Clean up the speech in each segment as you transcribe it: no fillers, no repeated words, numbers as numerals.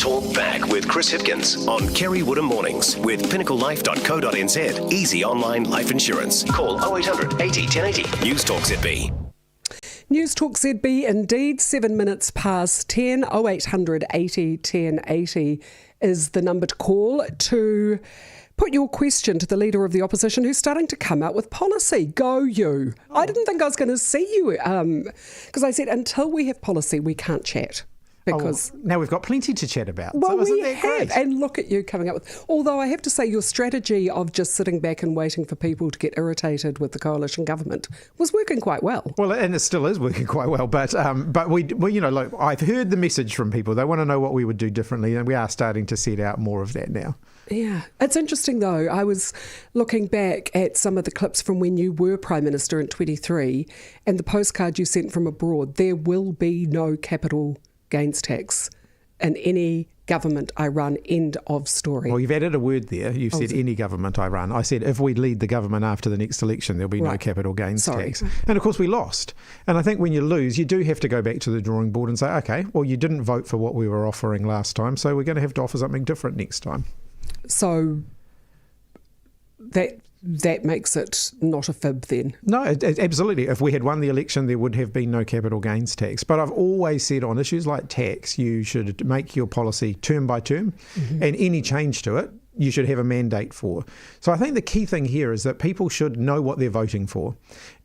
Talk Back with Chris Hipkins on Kerre Woodham Mornings with pinnaclelife.co.nz. Easy online life insurance. Call 0800 80 1080. Newstalk ZB. Newstalk ZB, indeed, 7 minutes past 10. 0800 80 1080 is the number to call to put your question to the Leader of the Opposition, who's starting to come out with policy. Go you. I didn't think I was going to see you because I said until we have policy, we can't chat. Because now we've got plenty to chat about. Well, so isn't we that have, great? and look at you coming up with. Although I have to say, your strategy of just sitting back and waiting for people to get irritated with the coalition government was working quite well. Well, and it still is working quite well. But we you know, like, I've heard the message from people. They want to know what we would do differently, and we are starting to set out more of that now. Yeah, it's interesting though. I was looking back at some of the clips from when you were Prime Minister in 23, and the postcard you sent from abroad. There will be no capital gains tax in any government I run, end of story. Well, you've added a word there. You've said any government I run. I said if we lead the government after the next election, there'll be no capital gains tax. And of course we lost. And I think when you lose, you do have to go back to the drawing board and say, okay, well, you didn't vote for what we were offering last time, so we're going to have to offer something different next time. So that makes it not a fib then? No, absolutely. If we had won the election, there would have been no capital gains tax. But I've always said on issues like tax, you should make your policy term by term, and any change to it, you should have a mandate for. So I think the key thing here is that people should know what they're voting for.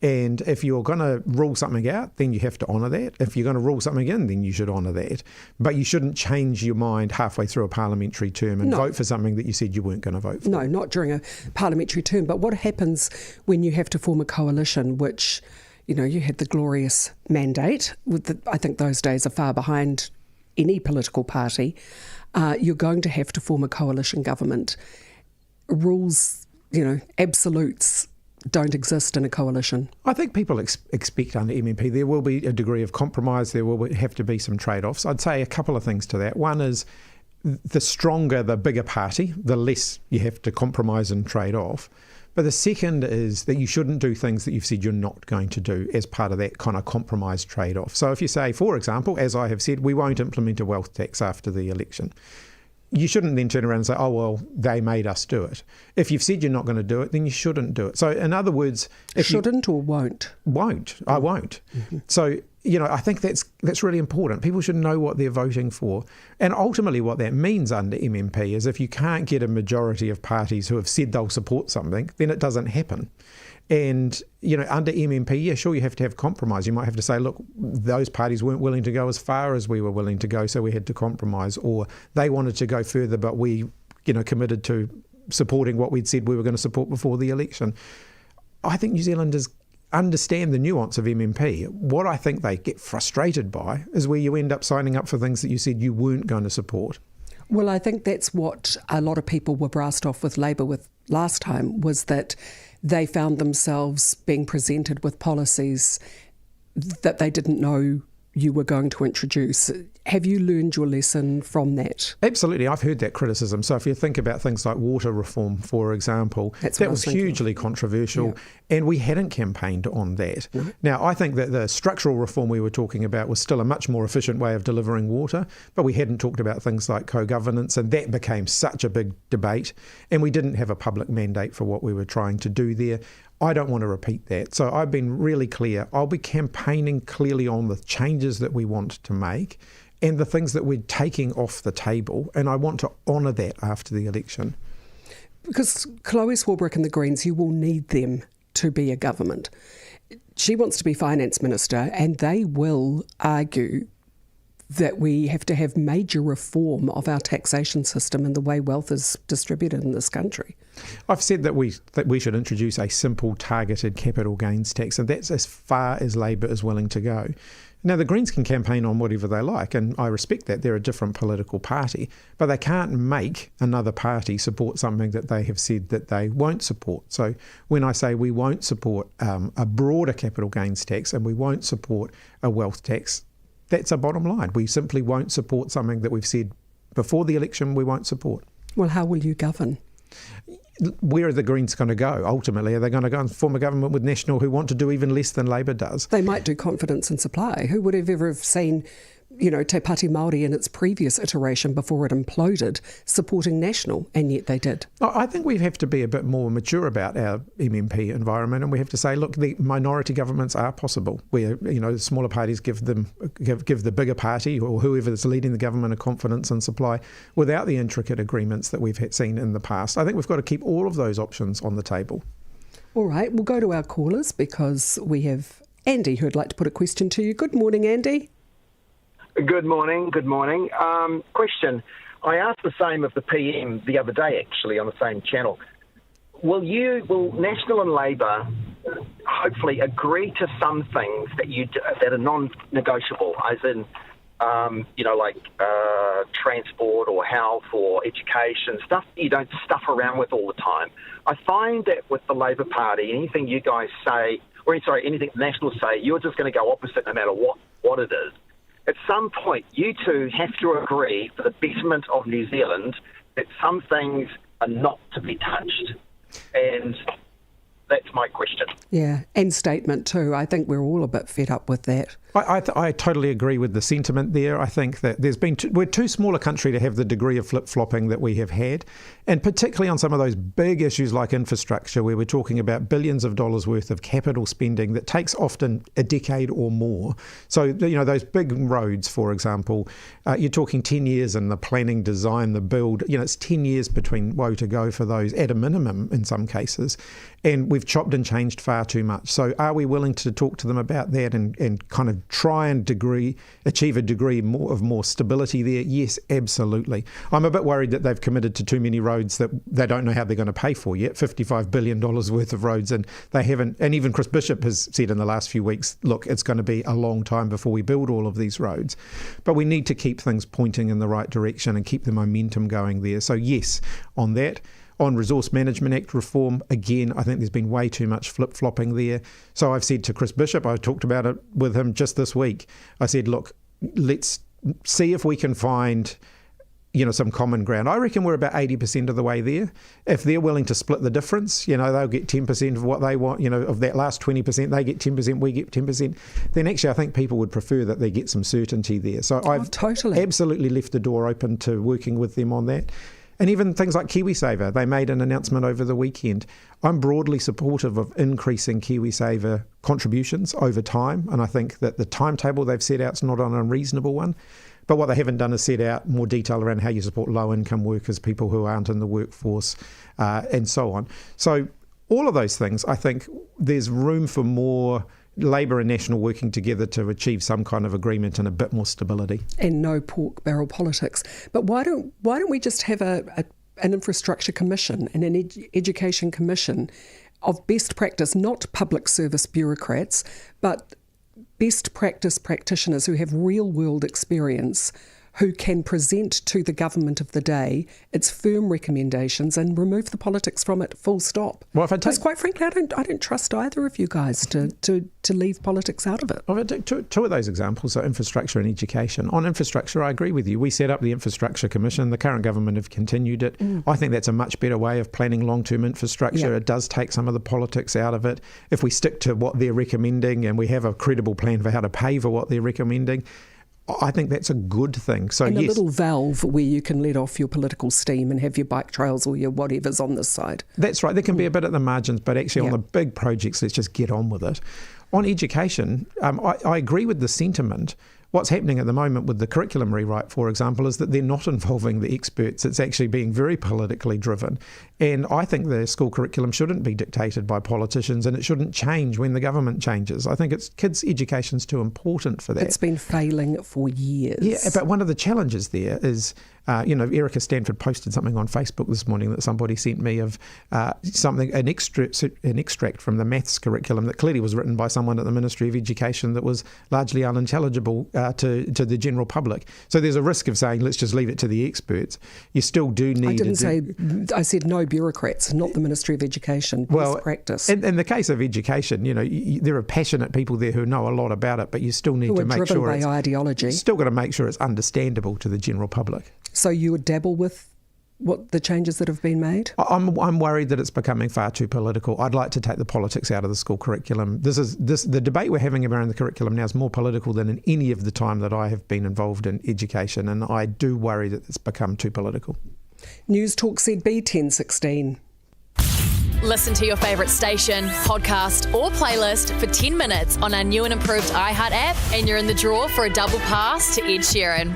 And if you're going to rule something out, then you have to honour that. If you're going to rule something in, then you should honour that. But you shouldn't change your mind halfway through a parliamentary term and vote for something that you said you weren't going to vote for. No, not during a parliamentary term. But what happens when you have to form a coalition, which, you know, you had the glorious mandate. I think those days are far behind any political party. You're going to have to form a coalition government. Rules, absolutes don't exist in a coalition. I think people expect under MMP there will be a degree of compromise. There will have to be some trade-offs. I'd say a couple of things to that. One is the stronger, the bigger party, the less you have to compromise and trade off. But the second is that you shouldn't do things that you've said you're not going to do as part of that kind of compromise trade-off. So if you say, for example, as I have said, we won't implement a wealth tax after the election, you shouldn't then turn around and say, oh, well, they made us do it. If you've said you're not going to do it, then you shouldn't do it. So in other words... Shouldn't or won't? Won't. I won't. Mm-hmm. So... I think that's really important. People should know what they're voting for. And ultimately what that means under MMP is if you can't get a majority of parties who have said they'll support something, then it doesn't happen. And, under MMP, yeah, sure, you have to have compromise. You might have to say, look, those parties weren't willing to go as far as we were willing to go, so we had to compromise. Or they wanted to go further, but we, committed to supporting what we'd said we were going to support before the election. I think New Zealanders understand the nuance of MMP. What I think they get frustrated by is where you end up signing up for things that you said you weren't going to support. Well, I think that's what a lot of people were brassed off with Labour with last time, was that they found themselves being presented with policies that they didn't know you were going to introduce. Have you learned your lesson from that? Absolutely. I've heard that criticism. So if you think about things like water reform, for example, that was hugely controversial, and we hadn't campaigned on that. No. Now, I think that the structural reform we were talking about was still a much more efficient way of delivering water, but we hadn't talked about things like co-governance, and that became such a big debate, and we didn't have a public mandate for what we were trying to do there. I don't want to repeat that. So I've been really clear. I'll be campaigning clearly on the changes that we want to make and the things that we're taking off the table, and I want to honour that after the election. Because Chloe Swarbrick and the Greens, you will need them to be a government. She wants to be Finance Minister, and they will argue that we have to have major reform of our taxation system and the way wealth is distributed in this country. I've said that we should introduce a simple targeted capital gains tax, and that's as far as Labour is willing to go. Now, the Greens can campaign on whatever they like, and I respect that. They're a different political party, but they can't make another party support something that they have said that they won't support. So when I say we won't support a broader capital gains tax and we won't support a wealth tax, that's a bottom line. We simply won't support something that we've said before the election we won't support. Well, how will you govern? Where are the Greens going to go ultimately? Are they going to go and form a government with National who want to do even less than Labour does? They might do confidence and supply. Who would have ever seen Te Pāti Māori in its previous iteration before it imploded, supporting National, and yet they did. I think we have to be a bit more mature about our MMP environment, and we have to say, look, the minority governments are possible, where smaller parties give the bigger party or whoever is leading the government a confidence and supply without the intricate agreements that we've seen in the past. I think we've got to keep all of those options on the table. All right, we'll go to our callers because we have Andy who'd like to put a question to you. Good morning, Andy. Good morning. Question. I asked the same of the PM the other day, actually, on the same channel. Will National and Labour hopefully agree to some things that are non-negotiable, as in, transport or health or education, stuff that you don't stuff around with all the time? I find that with the Labour Party, anything you guys say, anything the Nationals say, you're just going to go opposite no matter what it is. At some point, you two have to agree for the betterment of New Zealand that some things are not to be touched. And that's my question. Yeah, and statement too. I think we're all a bit fed up with that. I totally agree with the sentiment there. I think that we're too small a country to have the degree of flip-flopping that we have had, and particularly on some of those big issues like infrastructure, where we're talking about billions of dollars worth of capital spending that takes often a decade or more. So, those big roads, for example, you're talking 10 years in the planning, design, the build. It's 10 years between woe to go for those at a minimum in some cases. And we've chopped and changed far too much. So are we willing to talk to them about that and kind of try and achieve a degree of more stability there? Yes, absolutely. I'm a bit worried that they've committed to too many roads that they don't know how they're going to pay for yet, $55 billion worth of roads, and they haven't. And even Chris Bishop has said in the last few weeks, look, it's going to be a long time before we build all of these roads. But we need to keep things pointing in the right direction and keep the momentum going there. So yes, on that. On Resource Management Act reform, again, I think there's been way too much flip-flopping there. So I've said to Chris Bishop, I talked about it with him just this week, I said, look, let's see if we can find some common ground. I reckon we're about 80% of the way there. If they're willing to split the difference, they'll get 10% of what they want, of that last 20%, they get 10%, we get 10%, then actually I think people would prefer that they get some certainty there. So I've totally absolutely left the door open to working with them on that. And even things like KiwiSaver, they made an announcement over the weekend. I'm broadly supportive of increasing KiwiSaver contributions over time, and I think that the timetable they've set out is not an unreasonable one. But what they haven't done is set out more detail around how you support low-income workers, people who aren't in the workforce, and so on. So all of those things, I think there's room for more Labour and National working together to achieve some kind of agreement and a bit more stability. And no pork barrel politics. But why don't we just have an infrastructure commission and an education commission of best practice, not public service bureaucrats, but best practice practitioners who have real world experience, who can present to the government of the day its firm recommendations and remove the politics from it, full stop. Well, because quite frankly, I don't trust either of you guys to leave politics out of it. Well, two of those examples are infrastructure and education. On infrastructure, I agree with you. We set up the Infrastructure Commission. The current government have continued it. I think that's a much better way of planning long-term infrastructure. Yeah. It does take some of the politics out of it. If we stick to what they're recommending and we have a credible plan for how to pay for what they're recommending, I think that's a good thing. So and a little valve where you can let off your political steam and have your bike trails or your whatever's on this side. That's right. There can be a bit at the margins, but actually on the big projects, let's just get on with it. On education, I agree with the sentiment. What's happening at the moment with the curriculum rewrite, for example, is that they're not involving the experts. It's actually being very politically driven. And I think the school curriculum shouldn't be dictated by politicians, and it shouldn't change when the government changes. I think kids' education's too important for that. It's been failing for years. Yeah, but one of the challenges there is, Erica Stanford posted something on Facebook this morning that somebody sent me of an extract from the maths curriculum that clearly was written by someone at the Ministry of Education that was largely unintelligible to the general public. So there's a risk of saying, let's just leave it to the experts. You still do need... I said no bureaucrats, not the Ministry of Education. Best practice. In the case of education, there are passionate people there who know a lot about it, but you still need to make sure ideology. Still got to make sure it's understandable to the general public. So you would dabble with what the changes that have been made? I'm worried that it's becoming far too political. I'd like to take the politics out of the school curriculum. The debate we're having around the curriculum now is more political than in any of the time that I have been involved in education, and I do worry that it's become too political. Newstalk ZB 1016. Listen to your favourite station, podcast or playlist for 10 minutes on our new and improved iHeart app, and you're in the draw for a double pass to Ed Sheeran.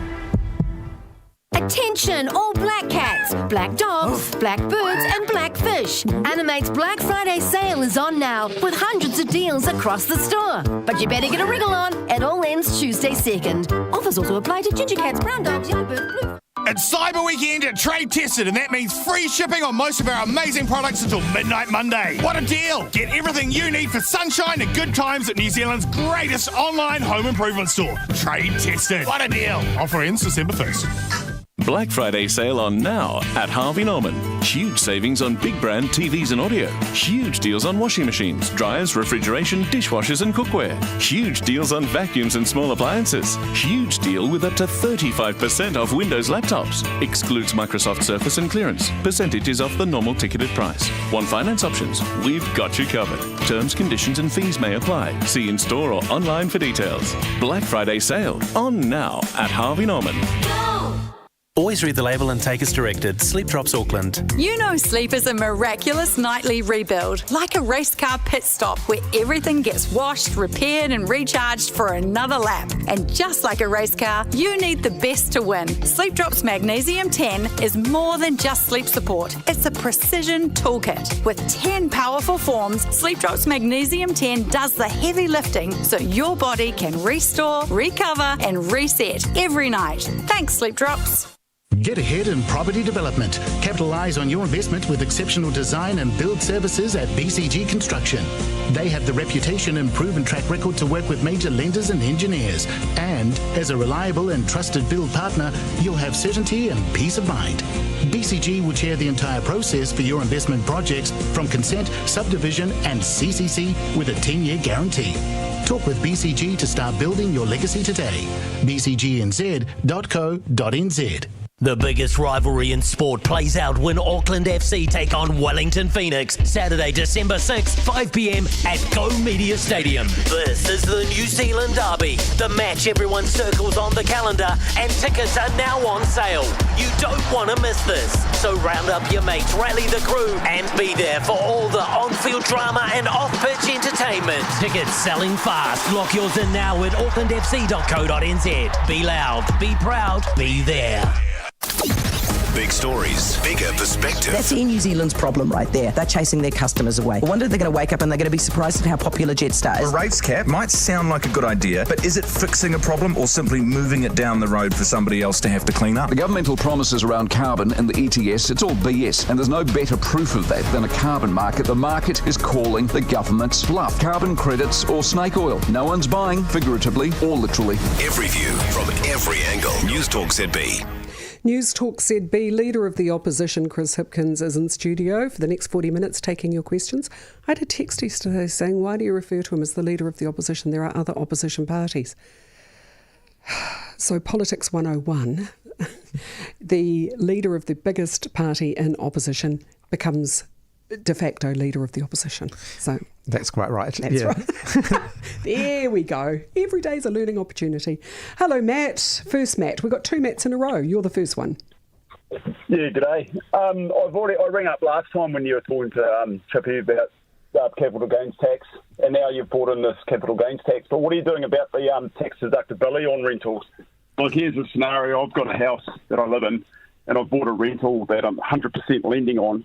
Attention, all black cats, black dogs, black birds and black fish. Animate's Black Friday sale is on now with hundreds of deals across the store. But you better get a wriggle on. It all ends Tuesday 2nd. Offers also apply to ginger cats, brown dogs, yellowbirds, blue... It's Cyber Weekend at Trade Tested, and that means free shipping on most of our amazing products until midnight Monday. What a deal! Get everything you need for sunshine and good times at New Zealand's greatest online home improvement store, Trade Tested. What a deal! Offer ends December 1st. Black Friday sale on now at Harvey Norman. Huge savings on big brand TVs and audio. Huge deals on washing machines, dryers, refrigeration, dishwashers and cookware. Huge deals on vacuums and small appliances. Huge deal with up to 35% off Windows laptops. Excludes Microsoft Surface and clearance. Percentage is off the normal ticketed price. Want finance options? We've got you covered. Terms, conditions and fees may apply. See in store or online for details. Black Friday sale on now at Harvey Norman. Always read the label and take as directed. Sleep Drops Auckland. You know sleep is a miraculous nightly rebuild, like a race car pit stop where everything gets washed, repaired and recharged for another lap. And just like a race car, you need the best to win. Sleep Drops Magnesium 10 is more than just sleep support. It's a precision toolkit. With 10 powerful forms, Sleep Drops Magnesium 10 does the heavy lifting so your body can restore, recover and reset every night. Thanks, Sleep Drops. Get ahead in property development. Capitalise on your investment with exceptional design and build services at BCG Construction. They have the reputation and proven track record to work with major lenders and engineers. And as a reliable and trusted build partner, you'll have certainty and peace of mind. BCG will chair the entire process for your investment projects from consent, subdivision and CCC with a 10-year guarantee. Talk with BCG to start building your legacy today. bcgnz.co.nz. The biggest rivalry in sport plays out when Auckland FC take on Wellington Phoenix, Saturday, December 6th, 5 p.m. at Go Media Stadium. This is the New Zealand Derby, the match everyone circles on the calendar, and tickets are now on sale. You don't want to miss this. So round up your mates, rally the crew, and be there for all the on-field drama and off-pitch entertainment. Tickets selling fast. Lock yours in now at aucklandfc.co.nz. Be loud, be proud, be there. Big stories, bigger perspective. That's Air New Zealand's problem right there. They're chasing their customers away. I wonder if they're going to wake up and they're going to be surprised at how popular Jetstar is. A rates cap might sound like a good idea, but is it fixing a problem or simply moving it down the road for somebody else to have to clean up? The governmental promises around carbon and the ETS, it's all BS, and there's no better proof of that than a carbon market. The market is calling the government's bluff. Carbon credits or snake oil. No one's buying, figuratively or literally. Every view from every angle. Newstalk ZB. Newstalk ZB, Leader of the Opposition, Chris Hipkins, is in studio for the next 40 minutes taking your questions. I had a text yesterday saying, why do you refer to him as the Leader of the Opposition? There are other opposition parties. So Politics 101, the leader of the biggest party in opposition becomes de facto Leader of the Opposition. So that's quite right. That's right. There we go. Every day's a learning opportunity. Hello, Matt. First Matt. We've got two Matts in a row. You're the first one. Yeah, g'day. I rang up last time when you were talking to Chippy about capital gains tax, and now you've brought in this capital gains tax. But what are you doing about the tax deductibility on rentals? Like, here's a scenario. I've got a house that I live in, and I've bought a rental that I'm 100% lending on.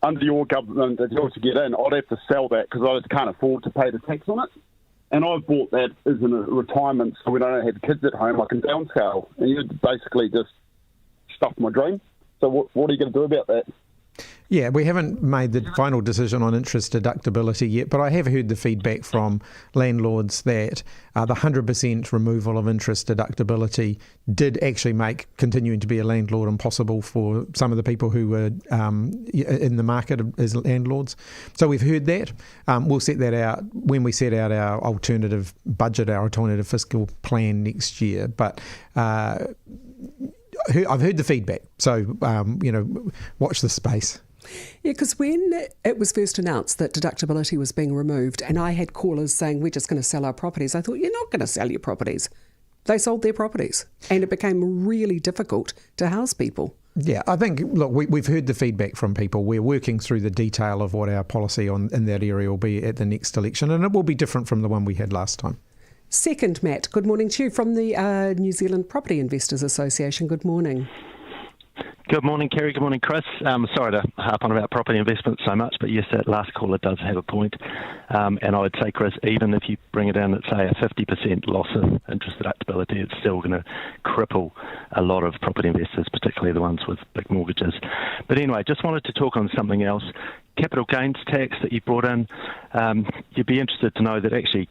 Under your government, if you were to get in, I'd have to sell that because I just can't afford to pay the tax on it. And I've bought that as a retirement so we don't have kids at home. I can downscale. And you basically just stuffed my dream. So what are you going to do about that? Yeah, we haven't made the final decision on interest deductibility yet, but I have heard the feedback from landlords that the 100% removal of interest deductibility did actually make continuing to be a landlord impossible for some of the people who were in the market as landlords. So we've heard that. We'll set that out when we set out our alternative budget, our alternative fiscal plan next year. But I've heard the feedback. So, watch this space. Yeah, because when it was first announced that deductibility was being removed, and I had callers saying, we're just going to sell our properties, I thought, you're not going to sell your properties. They sold their properties, and it became really difficult to house people. Yeah, I think, look, we've heard the feedback from people. We're working through the detail of what our policy in that area will be at the next election, and it will be different from the one we had last time. Second, Matt, good morning to you from the New Zealand Property Investors Association. Good morning. Good morning, Kerry. Good morning, Chris. Sorry to harp on about property investment so much, but yes, that last caller does have a point. And I would say, Chris, even if you bring it down at, say, a 50% loss in interest deductibility, it's still going to cripple a lot of property investors, particularly the ones with big mortgages. But anyway, just wanted to talk on something else. Capital gains tax that you brought in, you'd be interested to know that actually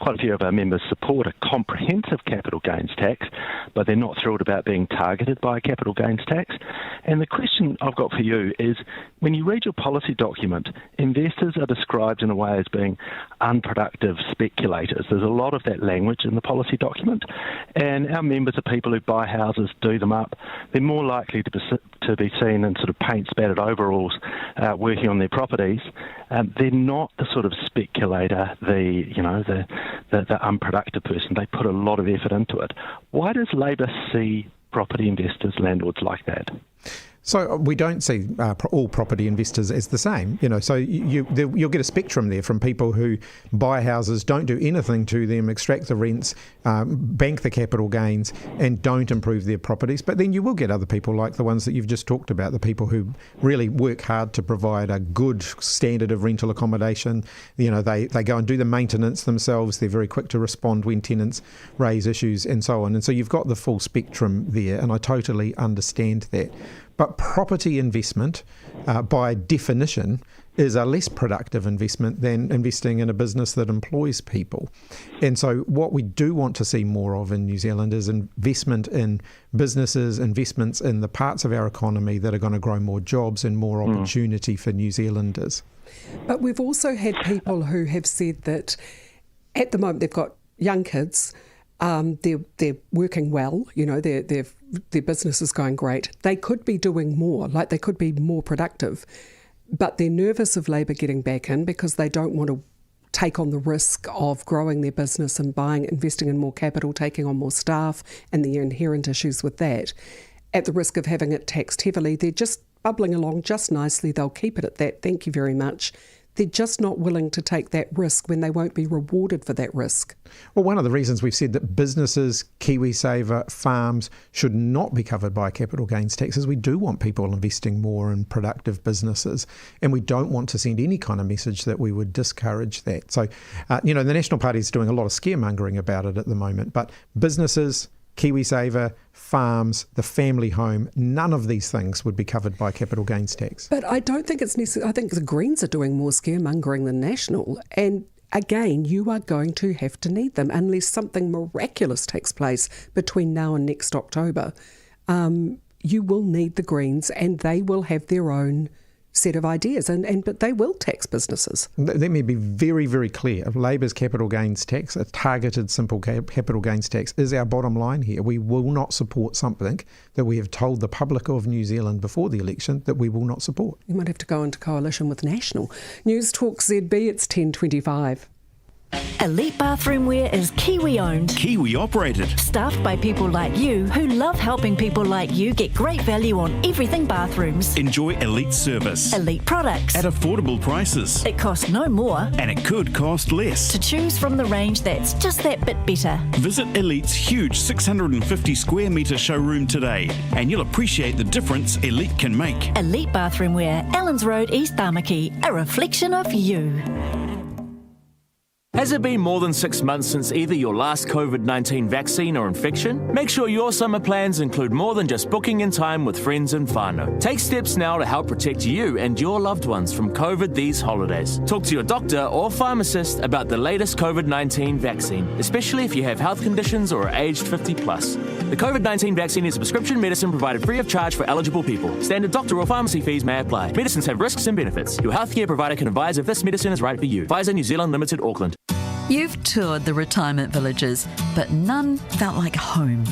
quite a few of our members support a comprehensive capital gains tax, but they're not thrilled about being targeted by a capital gains tax. And the question I've got for you is, when you read your policy document, investors are described in a way as being unproductive speculators. There's a lot of that language in the policy document, and our members are people who buy houses, do them up. They're more likely to be seen in sort of paint-spattered overalls working on their properties. They're not the sort of speculator, the unproductive person. They put a lot of effort into it. Why does Labour see property investors, landlords like that? So we don't see all property investors as the same, So you'll get a spectrum there from people who buy houses, don't do anything to them, extract the rents, bank the capital gains, and don't improve their properties. But then you will get other people like the ones that you've just talked about, the people who really work hard to provide a good standard of rental accommodation. They go and do the maintenance themselves. They're very quick to respond when tenants raise issues and so on. And so you've got the full spectrum there, and I totally understand that. But property investment, by definition, is a less productive investment than investing in a business that employs people. And so what we do want to see more of in New Zealand is investment in businesses, investments in the parts of our economy that are going to grow more jobs and more opportunity for New Zealanders. But we've also had people who have said that at the moment they've got young kids, they're working well, their business is going great. They could be doing more, like they could be more productive, but they're nervous of Labour getting back in because they don't want to take on the risk of growing their business and investing in more capital, taking on more staff and the inherent issues with that. At the risk of having it taxed heavily, they're just bubbling along just nicely. They'll keep it at that. Thank you very much. They're just not willing to take that risk when they won't be rewarded for that risk. Well, one of the reasons we've said that businesses, KiwiSaver, farms should not be covered by capital gains tax is we do want people investing more in productive businesses, and we don't want to send any kind of message that we would discourage that. So, the National Party is doing a lot of scaremongering about it at the moment, but businesses, KiwiSaver, farms, the family home, none of these things would be covered by capital gains tax. But I don't think it's necessary. I think the Greens are doing more scaremongering than National. And again, you are going to have to need them unless something miraculous takes place between now and next October. You will need the Greens, and they will have their own set of ideas, but they will tax businesses. Let me be very, very clear. Labour's capital gains tax, a targeted, simple capital gains tax, is our bottom line here. We will not support something that we have told the public of New Zealand before the election that we will not support. You might have to go into coalition with National. Newstalk ZB, it's 10:25. Elite Bathroomwear is Kiwi-owned, Kiwi-operated, staffed by people like you who love helping people like you get great value on everything bathrooms. Enjoy elite service, elite products at affordable prices. It costs no more, and it could cost less. To choose from the range that's just that bit better. Visit Elite's huge 650 square metre showroom today, and you'll appreciate the difference Elite can make. Elite Bathroomwear, Allens Road, East Tamaki, a reflection of you. Has it been more than 6 months since either your last COVID-19 vaccine or infection? Make sure your summer plans include more than just booking in time with friends and whānau. Take steps now to help protect you and your loved ones from COVID these holidays. Talk to your doctor or pharmacist about the latest COVID-19 vaccine, especially if you have health conditions or are aged 50 plus. The COVID-19 vaccine is a prescription medicine provided free of charge for eligible people. Standard doctor or pharmacy fees may apply. Medicines have risks and benefits. Your healthcare provider can advise if this medicine is right for you. Pfizer New Zealand Limited, Auckland. You've toured the retirement villages, but none felt like home.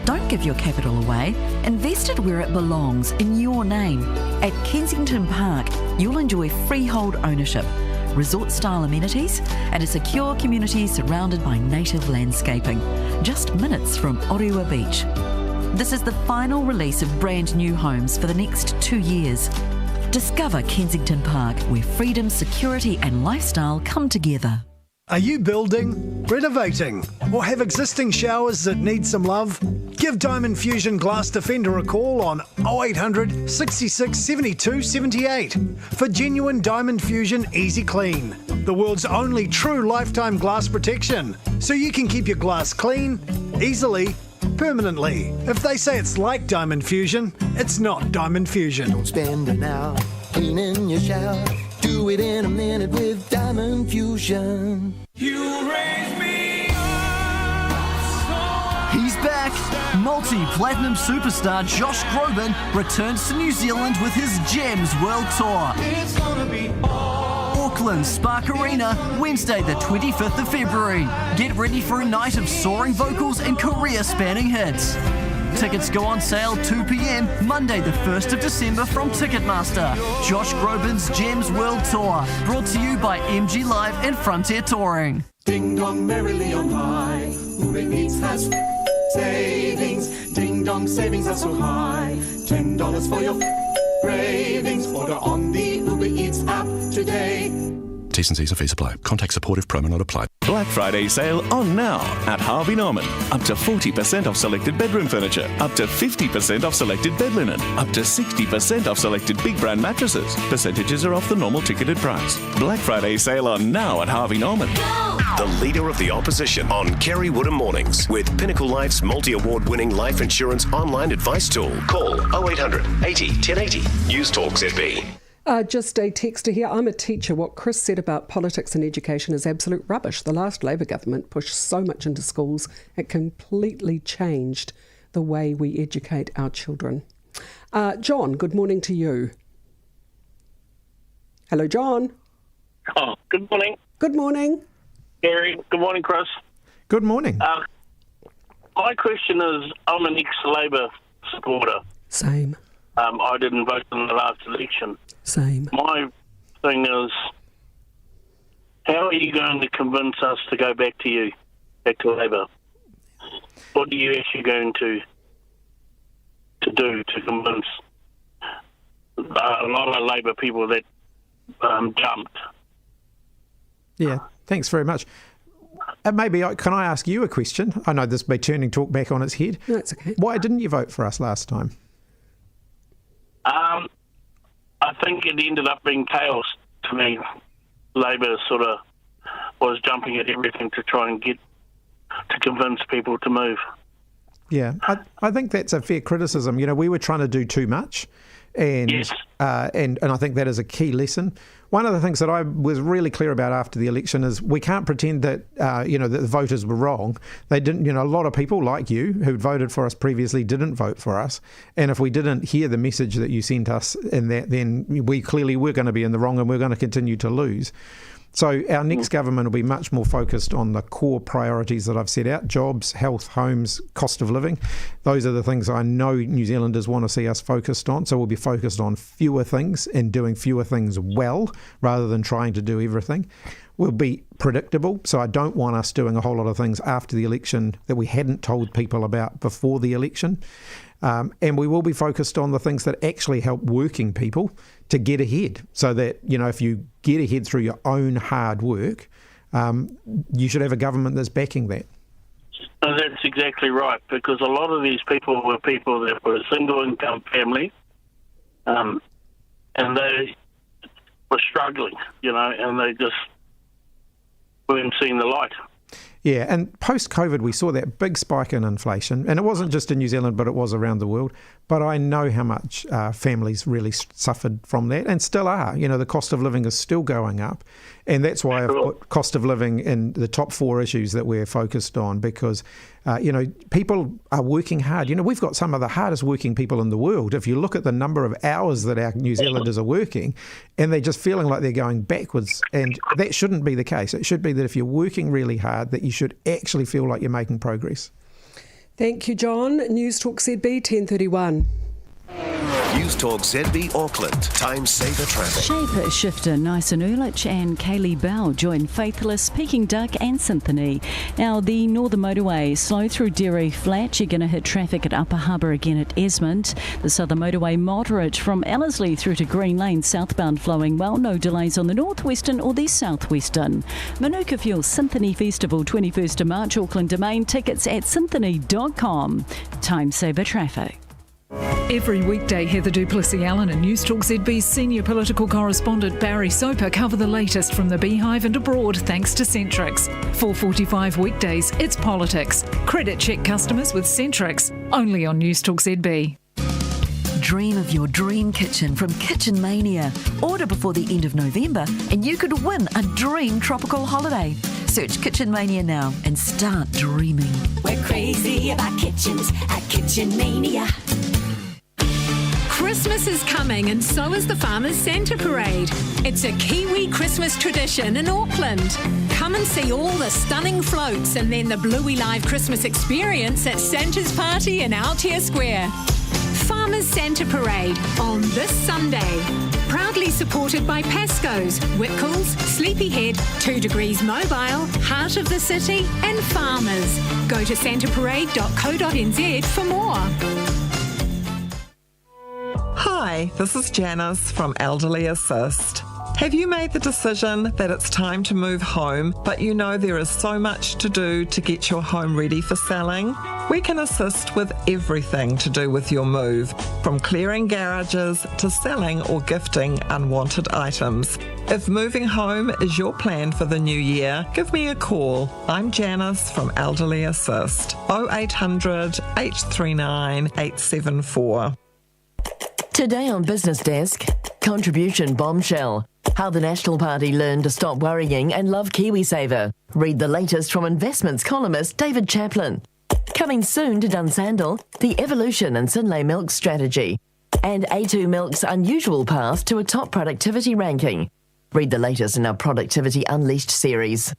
Don't give your capital away. Invest it where it belongs, in your name. At Kensington Park, you'll enjoy freehold ownership, resort-style amenities, and a secure community surrounded by native landscaping, just minutes from Orewa Beach. This is the final release of brand new homes for the next 2 years. Discover Kensington Park, where freedom, security and lifestyle come together. Are you building, renovating, or have existing showers that need some love? Give Diamond Fusion Glass Defender a call on 0800 66 72 78 for genuine Diamond Fusion Easy Clean, the world's only true lifetime glass protection, so you can keep your glass clean, easily, permanently. If they say it's like Diamond Fusion, it's not Diamond Fusion. Don't spend an hour cleaning your shower. Do it in a minute with Diamond Fusion. You raise me up. He's back. Multi-platinum superstar Josh Groban returns to New Zealand with his Gems World Tour. It's gonna be Auckland Spark Arena, Wednesday the 25th of February. Get ready for a night of soaring vocals and career-spanning hits. Tickets go on sale 2 p.m. Monday the 1st of December from Ticketmaster. Josh Groban's Gems World Tour, brought to you by MG Live and Frontier Touring. Ding dong merrily on high. Uber Eats has savings. Ding dong savings are so high. $10 for your cravings. Order on the Uber Eats app today. T's and C's and fees apply. Contact supportive promo not applied. Black Friday sale on now at Harvey Norman. Up to 40% off selected bedroom furniture. Up to 50% off selected bed linen. Up to 60% off selected big brand mattresses. Percentages are off the normal ticketed price. Black Friday sale on now at Harvey Norman. The Leader of the Opposition on Kerre Woodham Mornings with Pinnacle Life's multi-award winning life insurance online advice tool. Call 0800 80 1080. Newstalk ZB. Just a texter here. I'm a teacher. What Chris said about politics and education is absolute rubbish. The last Labor government pushed so much into schools, it completely changed the way we educate our children. John, good morning to you. Hello, John. Oh, good morning. Good morning. Gary, good morning, Chris. Good morning. My question is, I'm an ex-Labor supporter. Same. I didn't vote in the last election. Same. My thing is, how are you going to convince us to go back to Labor? What are you actually going to do to convince a lot of Labor people that jumped? Yeah, thanks very much. Can I ask you a question? I know this may be turning talk back on its head. No, it's okay. Why didn't you vote for us last time? I think it ended up being chaos to me. Labor sort of was jumping at everything to try and to convince people to move. Yeah, I think that's a fair criticism. You know, we were trying to do too much, and yes. and I think that is a key lesson. One of the things that I was really clear about after the election is we can't pretend that that the voters were wrong. They didn't. A lot of people like you who'd voted for us previously didn't vote for us, and if we didn't hear the message that you sent us in that, then we clearly were going to be in the wrong, and we're going to continue to lose. So our next government will be much more focused on the core priorities that I've set out: jobs, health, homes, cost of living. Those are the things I know New Zealanders want to see us focused on. So we'll be focused on fewer things and doing fewer things well, rather than trying to do everything. We'll be predictable. So I don't want us doing a whole lot of things after the election that we hadn't told people about before the election. And we will be focused on the things that actually help working people to get ahead, so that, if you get ahead through your own hard work, you should have a government that's backing that. That's exactly right, because a lot of these people were people that were a single-income family, and they were struggling, and they just weren't seeing the light. Yeah, and post-COVID, we saw that big spike in inflation, and it wasn't just in New Zealand, but it was around the world. But I know how much families really suffered from that, and still are. The cost of living is still going up, and that's why I've put cost of living in the top 4 issues that we're focused on, because, people are working hard. We've got some of the hardest working people in the world. If you look at the number of hours that our New Zealanders are working, and they're just feeling like they're going backwards, and that shouldn't be the case. It should be that if you're working really hard, that you should actually feel like you're making progress. Thank you, John. Newstalk ZB 10:31. Newstalk ZB Auckland. Time saver traffic. Shape shifter Nyson Ehrlich and Kaylee Bell join Faithless, Peking Duck and Symphony. Now, the Northern Motorway slow through Derry Flat. You're going to hit traffic at Upper Harbour again at Esmond. The Southern Motorway moderate from Ellerslie through to Green Lane, southbound flowing well. No delays on the northwestern or the southwestern. Manuka Fuel Symphony Festival 21st of March, Auckland Domain. Tickets at symphony.com. Time saver traffic. Every weekday, Heather Duplessis-Allen and Newstalk ZB's senior political correspondent Barry Soper cover the latest from the Beehive and abroad thanks to Centrix. 4:45 weekdays, it's politics. Credit check customers with Centrix, only on Newstalk ZB. Dream of your dream kitchen from Kitchen Mania. Order before the end of November and you could win a dream tropical holiday. Search Kitchen Mania now and start dreaming. We're crazy about kitchens at Kitchen Mania. Christmas is coming and so is the Farmers Santa Parade. It's a Kiwi Christmas tradition in Auckland. Come and see all the stunning floats and then the Bluey Live Christmas experience at Santa's Party in Aotea Square. Farmers Santa Parade on this Sunday. Proudly supported by Pasco's, Whitcoulls, Sleepyhead, 2 Degrees Mobile, Heart of the City and Farmers. Go to santaparade.co.nz for more. Hi, this is Janice from Elderly Assist. Have you made the decision that it's time to move home, but you know there is so much to do to get your home ready for selling? We can assist with everything to do with your move, from clearing garages to selling or gifting unwanted items. If moving home is your plan for the new year, give me a call. I'm Janice from Elderly Assist. 0800 839 874. Today on Business Desk, contribution bombshell. How the National Party learned to stop worrying and love KiwiSaver. Read the latest from investments columnist David Chaplin. Coming soon to Dunsandel, the evolution and Synlait Milk strategy. And A2 Milk's unusual path to a top productivity ranking. Read the latest in our Productivity Unleashed series.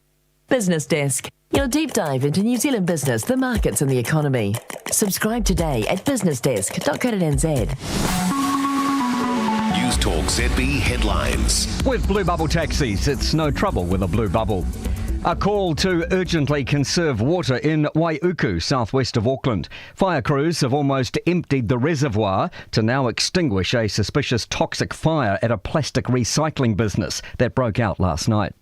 Business Desk, your deep dive into New Zealand business, the markets and the economy. Subscribe today at businessdesk.co.nz. Newstalk ZB headlines. With Blue Bubble taxis, it's no trouble with a blue bubble. A call to urgently conserve water in Waiuku, southwest of Auckland. Fire crews have almost emptied the reservoir to now extinguish a suspicious toxic fire at a plastic recycling business that broke out last night.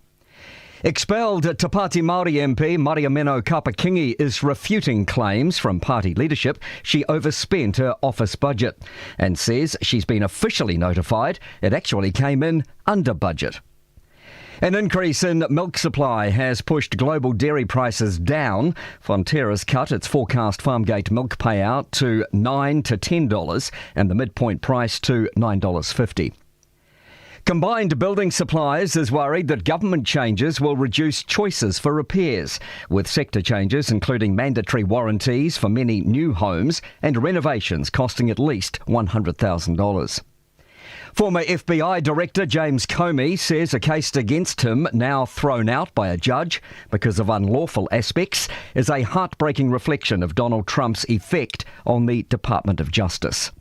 Expelled Te Pāti Māori MP Mariameno Kapakingi is refuting claims from party leadership she overspent her office budget and says she's been officially notified it actually came in under budget. An increase in milk supply has pushed global dairy prices down. Fonterra's cut its forecast Farmgate milk payout to $9 to $10 and the midpoint price to $9.50. Combined Building Supplies is worried that government changes will reduce choices for repairs, with sector changes including mandatory warranties for many new homes and renovations costing at least $100,000. Former FBI Director James Comey says a case against him, now thrown out by a judge because of unlawful aspects, is a heartbreaking reflection of Donald Trump's effect on the Department of Justice.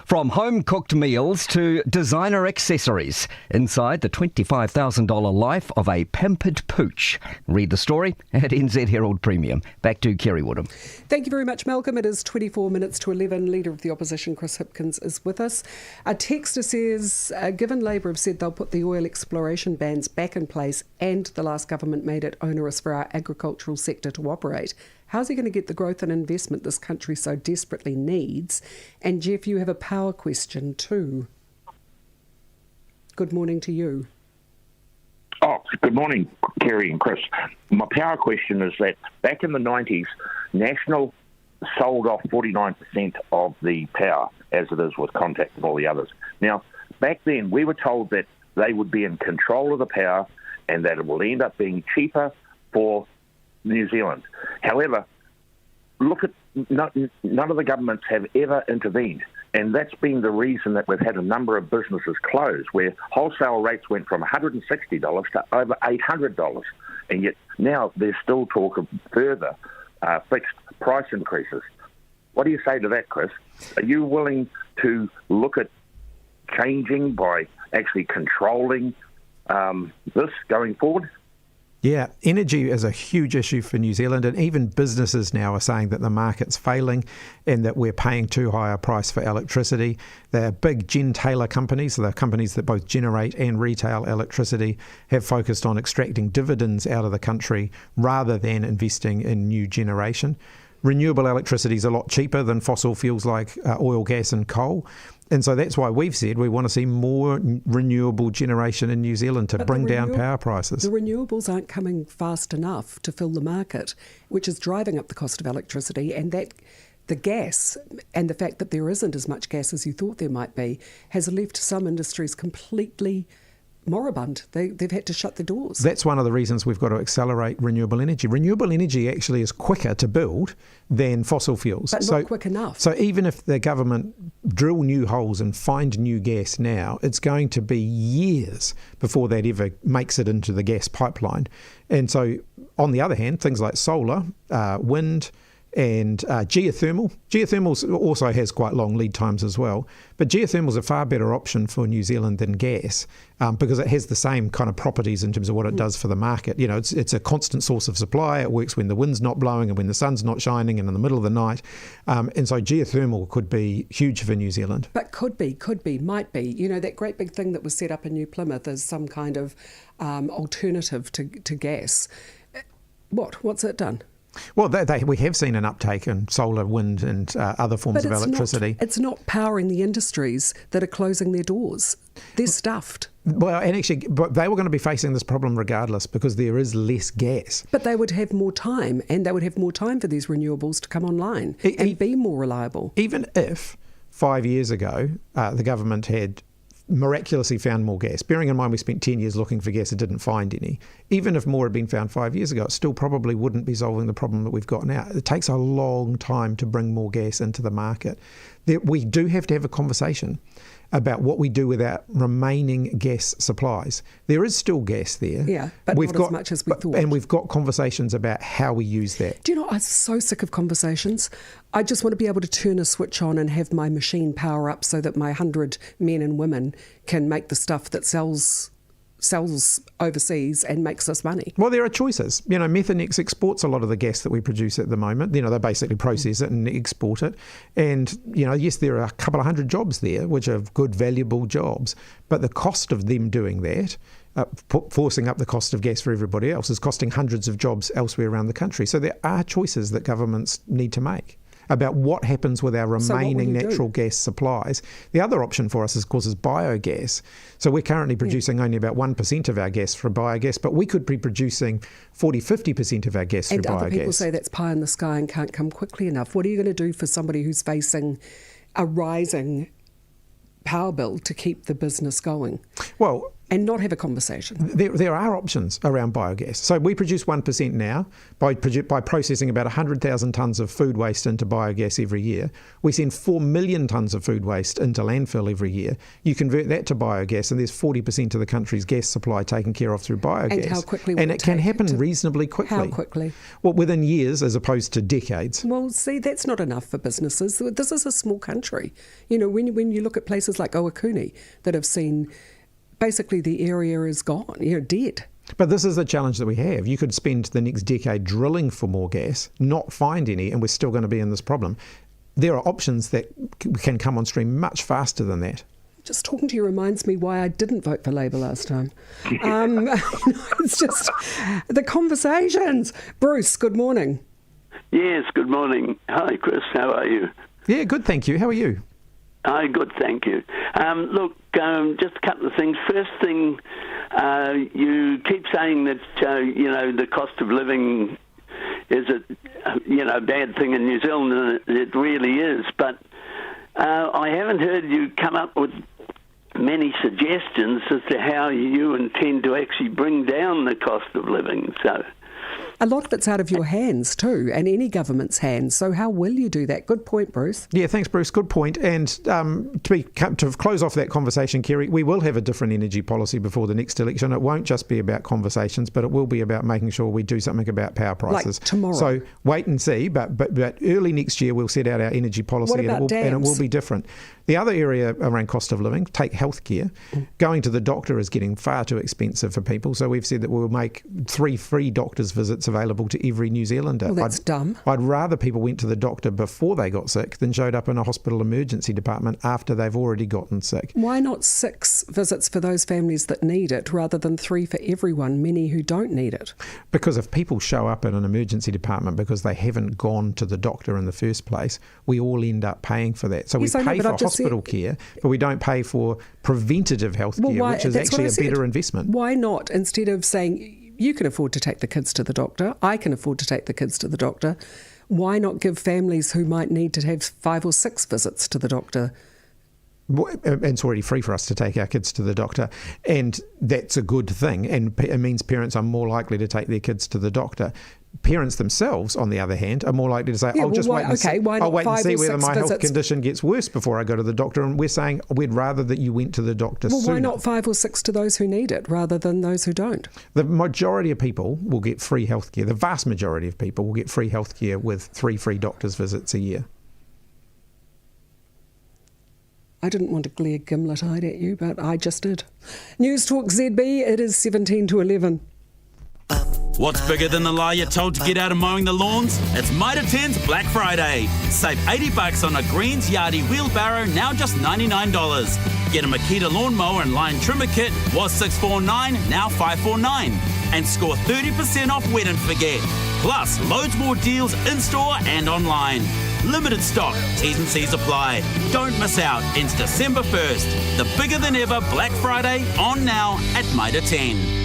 From home-cooked meals to designer accessories, inside the $25,000 life of a pampered pooch. Read the story at NZ Herald Premium. Back to Kerre Woodham. Thank you very much, Malcolm. It is 24 minutes to 11. Leader of the Opposition, Chris Hipkins, is with us. A texter says, given Labour have said they'll put the oil exploration bans back in place and the last government made it onerous for our agricultural sector to operate, how's he going to get the growth and investment this country so desperately needs? And Jeff, you have a power question too. Good morning to you. Oh, good morning, Kerry and Chris. My power question is that back in the 90s, National sold off 49% of the power, as it is with Contact and all the others. Now, back then, we were told that they would be in control of the power and that it will end up being cheaper for New Zealand. However, look at none of the governments have ever intervened, and that's been the reason that we've had a number of businesses close, where wholesale rates went from $160 to over $800, and yet now there's still talk of further fixed price increases. What do you say to that, Chris? Are you willing to look at changing by actually controlling this going forward? Yeah, energy is a huge issue for New Zealand, and even businesses now are saying that the market's failing and that we're paying too high a price for electricity. The big gentailer companies, the companies that both generate and retail electricity, have focused on extracting dividends out of the country rather than investing in new generation. Renewable electricity is a lot cheaper than fossil fuels like oil, gas and coal. And so that's why we've said we want to see more renewable generation in New Zealand to bring down power prices. The renewables aren't coming fast enough to fill the market, which is driving up the cost of electricity, and that the gas and the fact that there isn't as much gas as you thought there might be has left some industries completely moribund. They've had to shut the doors. That's one of the reasons we've got to accelerate renewable energy. Renewable energy actually is quicker to build than fossil fuels. But not quick enough. So even if the government drill new holes and find new gas now, it's going to be years before that ever makes it into the gas pipeline. And so on the other hand, things like solar, wind, and geothermal. Geothermal also has quite long lead times as well, but geothermal is a far better option for New Zealand than gas because it has the same kind of properties in terms of what it does for the market. You know, it's a constant source of supply. It works when the wind's not blowing and when the sun's not shining and in the middle of the night. And so geothermal could be huge for New Zealand. But could be, might be. You know, that great big thing that was set up in New Plymouth is some kind of alternative to gas. What's it done? Well, we have seen an uptake in solar, wind and other forms of electricity. It's not powering the industries that are closing their doors. They're stuffed. Well, and actually, but they were going to be facing this problem regardless because there is less gas. But they would have more time, and they would have more time for these renewables to come online and be more reliable. Even if 5 years ago the government had miraculously found more gas. Bearing in mind we spent 10 years looking for gas and didn't find any. Even if more had been found 5 years ago, it still probably wouldn't be solving the problem that we've got now. It takes a long time to bring more gas into the market. We do have to have a conversation about what we do with our remaining gas supplies. There is still gas there. Yeah, but not as much as we thought. And we've got conversations about how we use that. Do you know, I'm so sick of conversations. I just want to be able to turn a switch on and have my machine power up so that my 100 men and women can make the stuff that sells overseas and makes us money. Well, there are choices. You know, Methanex exports a lot of the gas that we produce at the moment. You know, they basically process it and export it. And, you know, yes, there are a couple of hundred jobs there, which are good, valuable jobs. But the cost of them doing that, forcing up the cost of gas for everybody else, is costing hundreds of jobs elsewhere around the country. So there are choices that governments need to make about what happens with our remaining natural gas supplies. The other option for us, of course, is biogas. So we're currently producing only about 1% of our gas for biogas, but we could be producing 40-50% of our gas for biogas. And other people say that's pie in the sky and can't come quickly enough. What are you going to do for somebody who's facing a rising power bill to keep the business going? Well, and not have a conversation. There are options around biogas. So we produce 1% now by processing about 100,000 tonnes of food waste into biogas every year. We send 4 million tonnes of food waste into landfill every year. You convert that to biogas and there's 40% of the country's gas supply taken care of through biogas. And how quickly will it can happen reasonably quickly. How quickly? Well, within years as opposed to decades. Well, see, that's not enough for businesses. This is a small country. You know, when you look at places like Owakuni that have seen basically the area is gone, dead. But this is the challenge that we have. You could spend the next decade drilling for more gas, not find any, and we're still going to be in this problem. There are options that can come on stream much faster than that. Just talking to you reminds me why I didn't vote for Labour last time. It's just the conversations. Bruce, good morning. Yes, good morning. Hi, Chris. How are you? Yeah, good, thank you. How are you? Hi, good, thank you. Look, just a couple of things. First thing, you keep saying that, the cost of living is a bad thing in New Zealand, and it really is. But I haven't heard you come up with many suggestions as to how you intend to actually bring down the cost of living. So A lot of it's out of your hands too, and any government's hands. So how will you do that? Good point, Bruce. Yeah, thanks, Bruce. Good point. And to close off that conversation, Kerry, we will have a different energy policy before the next election. It won't just be about conversations, but it will be about making sure we do something about power prices. Like tomorrow. So wait and see, but early next year we'll set out our energy policy, and it will be different. The other area around cost of living, take healthcare. Going to the doctor is getting far too expensive for people, so we've said that we'll make 3 free doctor's visits available to every New Zealander. Well, that's dumb. I'd rather people went to the doctor before they got sick than showed up in a hospital emergency department after they've already gotten sick. Why not 6 visits for those families that need it rather than 3 for everyone, many who don't need it? Because if people show up in an emergency department because they haven't gone to the doctor in the first place, we all end up paying for that. So we pay for hospital care, but we don't pay for preventative health care, which is actually a better investment. Why not, instead of saying you can afford to take the kids to the doctor, I can afford to take the kids to the doctor, why not give families who might need to have 5 or 6 visits to the doctor? And it's already free for us to take our kids to the doctor, and that's a good thing, and it means parents are more likely to take their kids to the doctor. Parents themselves, on the other hand, are more likely to say, I'll wait and see whether my health condition gets worse before I go to the doctor. And we're saying we'd rather that you went to the doctor sooner. Well, why not 5 or 6 to those who need it rather than those who don't? The majority of people will get free health care. The vast majority of people will get free health care with 3 free doctor's visits a year. I didn't want to glare gimlet-eyed at you, but I just did. Newstalk ZB, it is 17 to 11. What's bigger than the lie you're told to get out of mowing the lawns? It's Mitre 10's Black Friday. Save $80 on a Greens Yardie wheelbarrow, now just $99. Get a Makita lawnmower and line trimmer kit, was $649, now $549. And score 30% off Wet and Forget. Plus, loads more deals in-store and online. Limited stock, T's and C's apply. Don't miss out, ends December 1st. The bigger than ever Black Friday, on now at Mitre 10.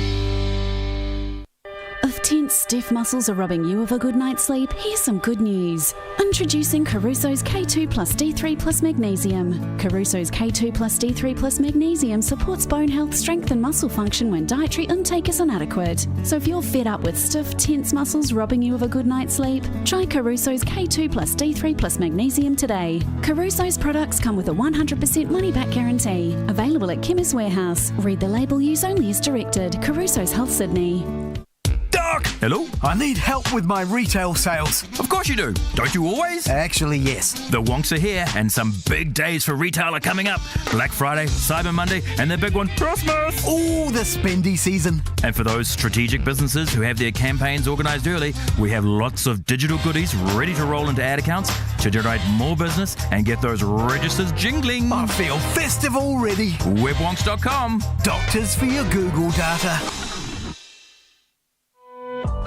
If tense, stiff muscles are robbing you of a good night's sleep, here's some good news. Introducing Caruso's K2 plus D3 plus magnesium. Caruso's K2 plus D3 plus magnesium supports bone health, strength and muscle function when dietary intake is inadequate. So if you're fed up with stiff, tense muscles robbing you of a good night's sleep, try Caruso's K2 plus D3 plus magnesium today. Caruso's products come with a 100% money-back guarantee. Available at Chemist Warehouse. Read the label, use only as directed. Caruso's Health Sydney. Doc! Hello? I need help with my retail sales. Of course you do. Don't you always? Actually, yes. The wonks are here and some big days for retail are coming up. Black Friday, Cyber Monday, and the big one, Christmas! Oh, the spendy season. And for those strategic businesses who have their campaigns organised early, we have lots of digital goodies ready to roll into ad accounts to generate more business and get those registers jingling. I feel festive already. Webwonks.com. Doctors for your Google data.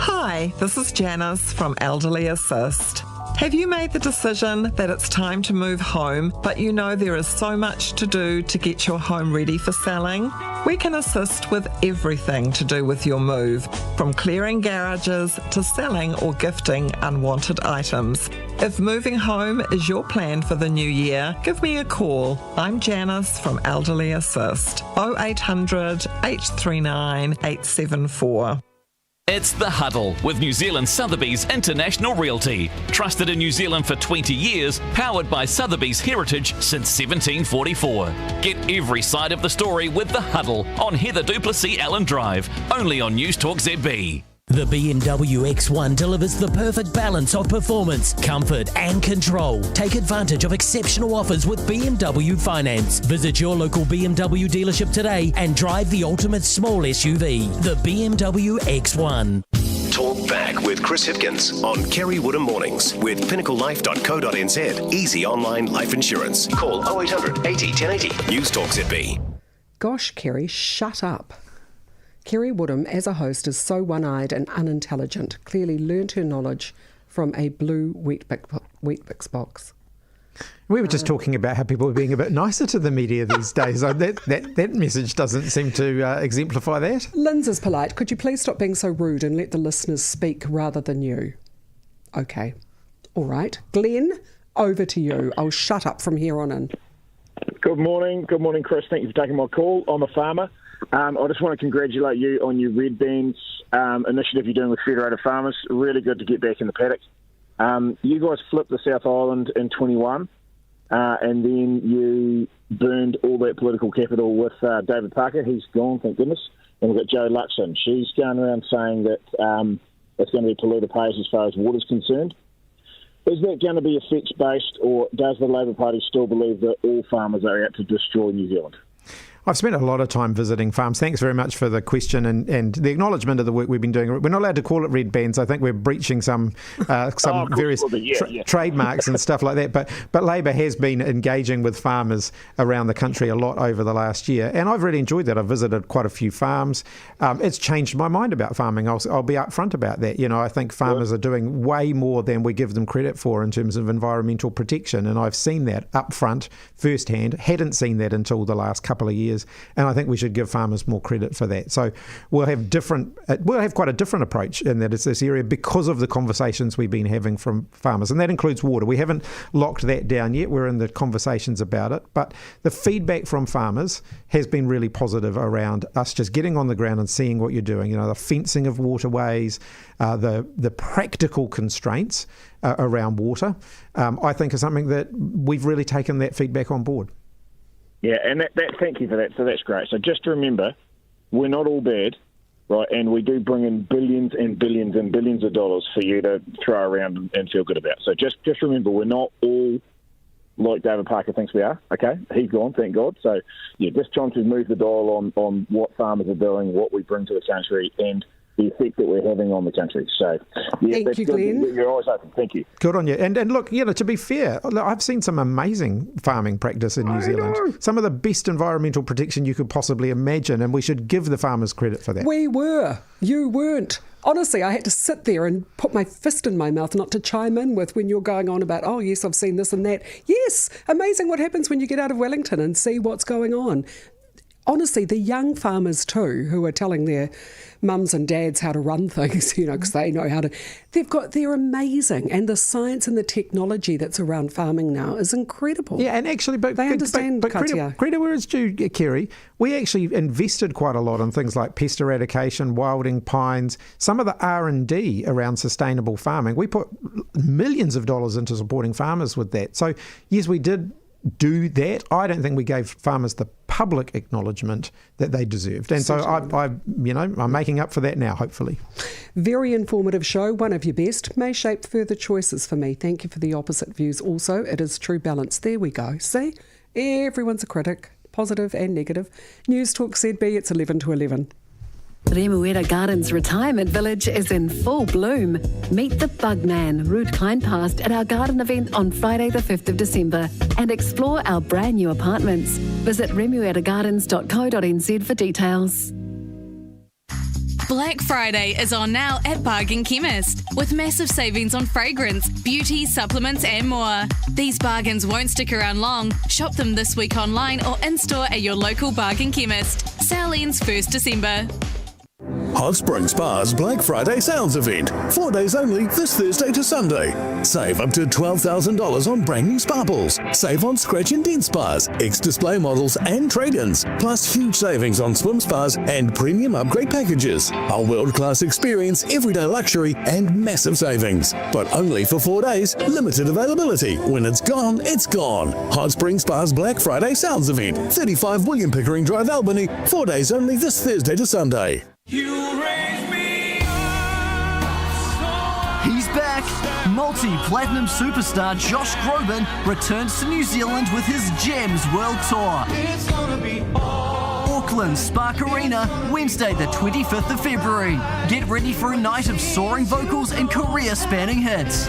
Hi, this is Janice from Elderly Assist. Have you made the decision that it's time to move home, but you know there is so much to do to get your home ready for selling? We can assist with everything to do with your move, from clearing garages to selling or gifting unwanted items. If moving home is your plan for the new year, give me a call. I'm Janice from Elderly Assist. 0800 839 874. It's The Huddle with New Zealand Sotheby's International Realty. Trusted in New Zealand for 20 years, powered by Sotheby's heritage since 1744. Get every side of the story with The Huddle on Heather Duplessis Allen Drive, only on Newstalk ZB. The BMW X1 delivers the perfect balance of performance, comfort and control. Take advantage of exceptional offers with BMW Finance. Visit your local BMW dealership today and drive the ultimate small SUV, the BMW X1. Talk back with Chris Hipkins on Kerre Woodham Mornings with pinnaclelife.co.nz. Easy online life insurance. Call 0800 80 1080. Newstalk ZB. Gosh, Kerre, shut up. Kerre Woodham, as a host, is so one-eyed and unintelligent, clearly learnt her knowledge from a blue Weet-Bix box. We were just talking about how people are being a bit nicer to the media these days. That message doesn't seem to exemplify that. Linz is polite. Could you please stop being so rude and let the listeners speak rather than you? Okay. All right. Glenn, over to you. I'll shut up from here on in. Good morning, Chris. Thank you for taking my call. I'm a farmer. I just want to congratulate you on your red bands initiative you're doing with Federated Farmers. Really good to get back in the paddock. You guys flipped the South Island in 21, and then you burned all that political capital with David Parker. He's gone, thank goodness. And we've got Jo Luxon. She's going around saying that it's going to be polluter pays as far as water's concerned. Is that going to be effects-based, or does the Labour Party still believe that all farmers are out to destroy New Zealand? I've spent a lot of time visiting farms. Thanks very much for the question and the acknowledgement of the work we've been doing. We're not allowed to call it red bands. I think we're breaching some various trademarks and stuff like that. But Labor has been engaging with farmers around the country a lot over the last year, and I've really enjoyed that. I've visited quite a few farms. It's changed my mind about farming. I'll be upfront about that. You know, I think farmers are doing way more than we give them credit for in terms of environmental protection, and I've seen that up front firsthand. Hadn't seen that until the last couple of years. And I think we should give farmers more credit for that. So we'll have quite a different approach in that it's this area because of the conversations we've been having from farmers. And that includes water. We haven't locked that down yet. We're in the conversations about it. But the feedback from farmers has been really positive around us just getting on the ground and seeing what you're doing. You know, the fencing of waterways, the practical constraints around water, I think is something that we've really taken that feedback on board. Yeah, and that thank you for that. So that's great. So just remember, we're not all bad, right? And we do bring in billions and billions and billions of dollars for you to throw around and feel good about. So just remember, we're not all like David Parker thinks we are, okay? He's gone, thank God. So, yeah, just trying to move the dial on what farmers are doing, what we bring to the country, and the effect that we're having on the country. So, yeah, thank you, Glenn. You're always open. Thank you. Good on you. And look, you know, to be fair, I've seen some amazing farming practice in New Zealand. Some of the best environmental protection you could possibly imagine, and we should give the farmers credit for that. We were. You weren't. Honestly, I had to sit there and put my fist in my mouth not to chime in with when you're going on about, oh, yes, I've seen this and that. Yes, amazing what happens when you get out of Wellington and see what's going on. Honestly, the young farmers too, who are telling their mums and dads how to run things, you know, because they know how to, they're amazing. And the science and the technology that's around farming now is incredible. Yeah, and actually, but they understand, but credit where it's due, Kerry. We actually invested quite a lot in things like pest eradication, wilding pines, some of the R&D around sustainable farming. We put millions of dollars into supporting farmers with that. So, yes, we did do that. I don't think we gave farmers the public acknowledgement that they deserved. And so I'm making up for that now, hopefully. Very informative show, one of your best. May shape further choices for me. Thank you for the opposite views also. It is true balance. There we go. See? Everyone's a critic, positive and negative. Newstalk ZB, it's 11 to 11. Remuera Gardens Retirement Village is in full bloom. Meet the Bugman, Ruud Kleinpast, at our garden event on Friday the 5th of December and explore our brand new apartments. Visit remueragardens.co.nz for details. Black Friday is on now at Bargain Chemist with massive savings on fragrance, beauty, supplements and more. These bargains won't stick around long. Shop them this week online or in-store at your local Bargain Chemist. Sale ends 1st December. Hot Spring Spa's Black Friday sales event. 4 days only this Thursday to Sunday. Save up to $12,000 on brand new sparkles. Save on scratch and dent spas, X-display models and trade-ins. Plus huge savings on swim spas and premium upgrade packages. A world-class experience, everyday luxury and massive savings. But only for 4 days. Limited availability. When it's gone, it's gone. Hot Spring Spa's Black Friday sales event. 35 William Pickering Drive, Albany. 4 days only this Thursday to Sunday. He's back! Multi-platinum superstar Josh Groban returns to New Zealand with his Gems World Tour. It's gonna be Auckland Spark Arena, Wednesday the 25th of February. Get ready for a night of soaring vocals and career-spanning hits.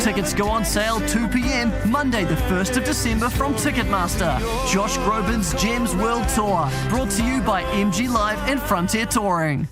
Tickets go on sale 2 p.m. Monday the 1st of December from Ticketmaster. Josh Groban's Gems World Tour, brought to you by MG Live and Frontier Touring.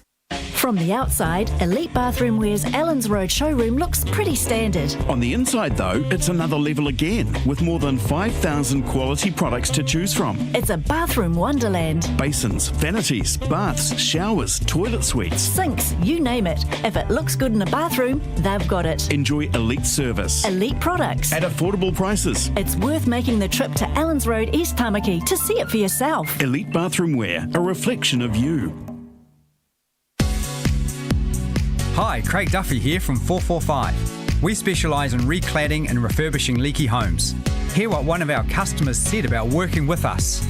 From the outside, Elite Bathroom Ware's Allens Road showroom looks pretty standard. On the inside, though, it's another level again, with more than 5,000 quality products to choose from. It's a bathroom wonderland. Basins, vanities, baths, showers, toilet suites, sinks, you name it. If it looks good in a bathroom, they've got it. Enjoy elite service. Elite products. At affordable prices. It's worth making the trip to Allens Road, East Tamaki to see it for yourself. Elite Bathroom Wear, a reflection of you. Hi, Craig Duffy here from 445. We specialise in recladding and refurbishing leaky homes. Hear what one of our customers said about working with us.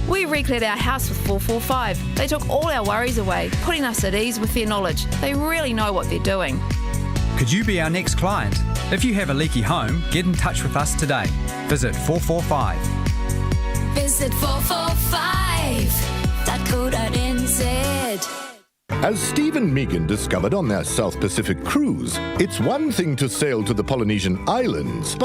We reclad our house with 445. They took all our worries away, putting us at ease with their knowledge. They really know what they're doing. Could you be our next client? If you have a leaky home, get in touch with us today. Visit 445. Visit 445.co.nz. As Steve and Megan discovered on their South Pacific cruise, it's one thing to sail to the Polynesian islands.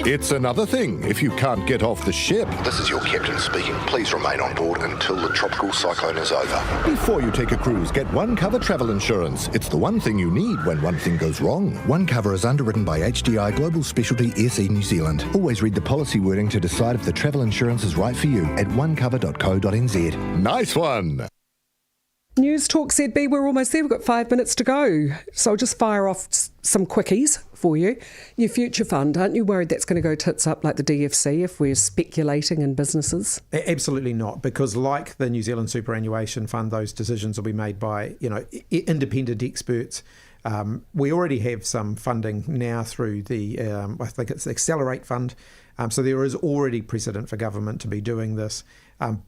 It's another thing if you can't get off the ship. This is your captain speaking. Please remain on board until the tropical cyclone is over. Before you take a cruise, get One Cover travel insurance. It's the one thing you need when one thing goes wrong. One Cover is underwritten by HDI Global Specialty SE New Zealand. Always read the policy wording to decide if the travel insurance is right for you at onecover.co.nz. Nice one! Newstalk ZB, we're almost there. We've got 5 minutes to go. So I'll just fire off some quickies for you. Your future fund, aren't you worried that's going to go tits up like the DFC if we're speculating in businesses? Absolutely not, because like the New Zealand Superannuation Fund, those decisions will be made by independent experts. We already have some funding now through the, I think it's the Accelerate Fund. So there is already precedent for government to be doing this.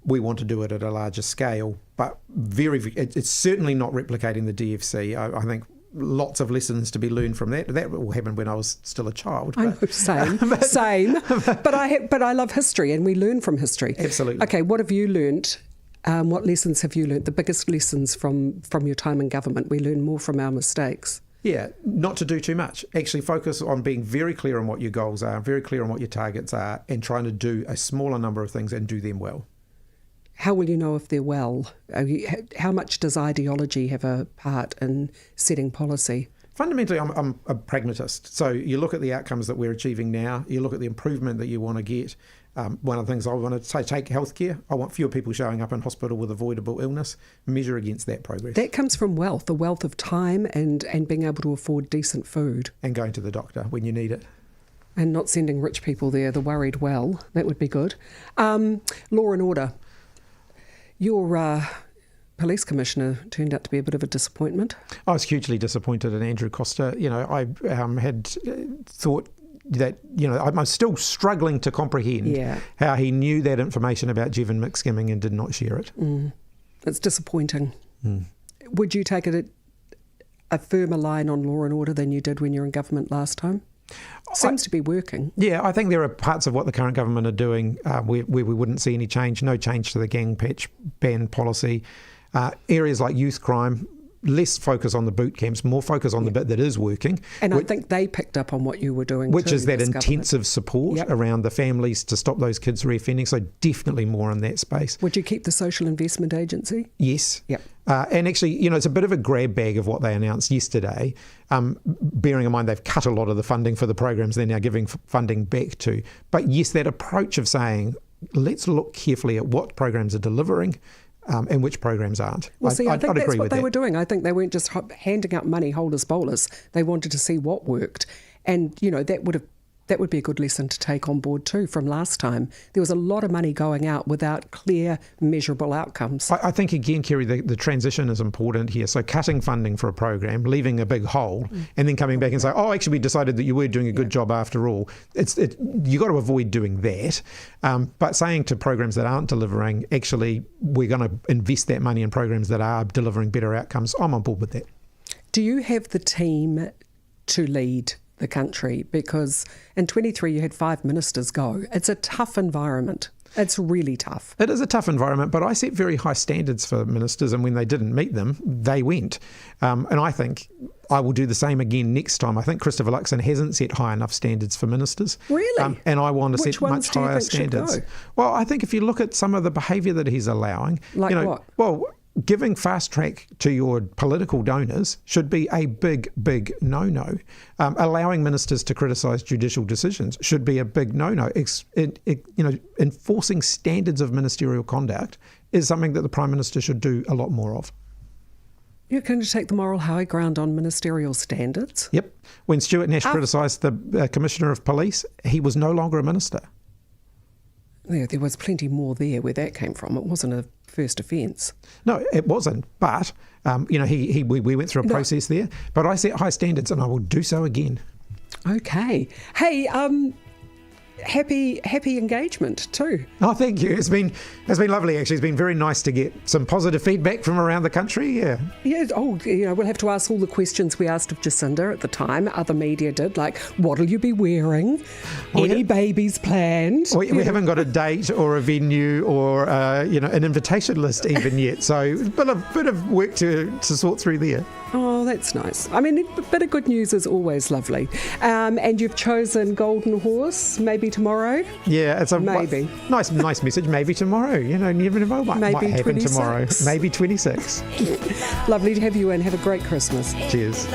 We want to do it at a larger scale, but it's certainly not replicating the DFC. I think lots of lessons to be learned from that. That all happened when I was still a child. I know, same. But I love history, and we learn from history. Absolutely. Okay, what have you learned? What lessons have you learned? The biggest lessons from your time in government. We learn more from our mistakes. Yeah, not to do too much. Actually focus on being very clear on what your goals are, very clear on what your targets are, and trying to do a smaller number of things and do them well. How will you know if they're well? How much does ideology have a part in setting policy? Fundamentally, I'm a pragmatist. So you look at the outcomes that we're achieving now, you look at the improvement that you want to get. One of the things I want to say, take healthcare. I want fewer people showing up in hospital with avoidable illness. Measure against that progress. That comes from wealth, the wealth of time and being able to afford decent food. And going to the doctor when you need it. And not sending rich people there, the worried well. That would be good. Law and order. Your police commissioner turned out to be a bit of a disappointment. I was hugely disappointed in Andrew Costa. I had thought that, I'm still struggling to comprehend how he knew that information about Jevon McSkimming and did not share it. It's disappointing. Would you take it a firmer line on law and order than you did when you were in government last time? Seems to be working. Yeah, I think there are parts of what the current government are doing where we wouldn't see any change. No change to the gang patch ban policy. Areas like youth crime, less focus on the boot camps, more focus on the bit that is working. And I think they picked up on what you were doing which too, is that intensive support around the families to stop those kids reoffending. So definitely more in that space. Would you keep the Social Investment Agency? Yes. Yep. And actually, it's a bit of a grab bag of what they announced yesterday, bearing in mind they've cut a lot of the funding for the programs they're now giving funding back to. But yes, that approach of saying, let's look carefully at what programs are delivering and which programs aren't. Well, I think that's what they were doing. I think they weren't just handing out money holus bolus. They wanted to see what worked. And, that would be a good lesson to take on board too from last time. There was a lot of money going out without clear, measurable outcomes. I think, again, Kerry, the transition is important here. So cutting funding for a program, leaving a big hole, and then coming back and say, actually, we decided that you were doing a good job after all. You got to avoid doing that. But saying to programs that aren't delivering, actually, we're going to invest that money in programs that are delivering better outcomes, I'm on board with that. Do you have the team to lead the country? Because in 23 you had 5 ministers go. It's a tough environment. It's really tough. It is a tough environment, but I set very high standards for ministers, and when they didn't meet them, they went. And I think I will do the same again next time. I think Christopher Luxon hasn't set high enough standards for ministers. Really? And I want to Which set much higher standards. Well, I think if you look at some of the behaviour that he's allowing... Like what? Well, giving fast track to your political donors should be a big, big no-no. Allowing ministers to criticise judicial decisions should be a big no-no. Enforcing standards of ministerial conduct is something that the Prime Minister should do a lot more of. You're going to take the moral high ground on ministerial standards? Yep. When Stuart Nash criticised the Commissioner of Police, he was no longer a minister. Yeah, there was plenty more there where that came from. It wasn't a first offence. No, it wasn't. But, we went through a process there. But I set high standards and I will do so again. Okay. Hey, happy engagement too. Oh, thank you. It's been lovely, actually. It's been very nice to get some positive feedback from around the country. Yeah. We'll have to ask all the questions we asked of Jacinda at the time. Other media did, like, what'll you be wearing? Any babies planned? We haven't got a date or a venue or an invitation list even yet. So a bit of work to sort through there. Oh, that's nice. I mean, a bit of good news is always lovely. And you've chosen Golden Horse, maybe tomorrow? Yeah, it's a maybe. Nice message. Maybe tomorrow. You never know. Might happen 26. tomorrow. Maybe 26. Lovely to have you in. Have a great Christmas. Cheers.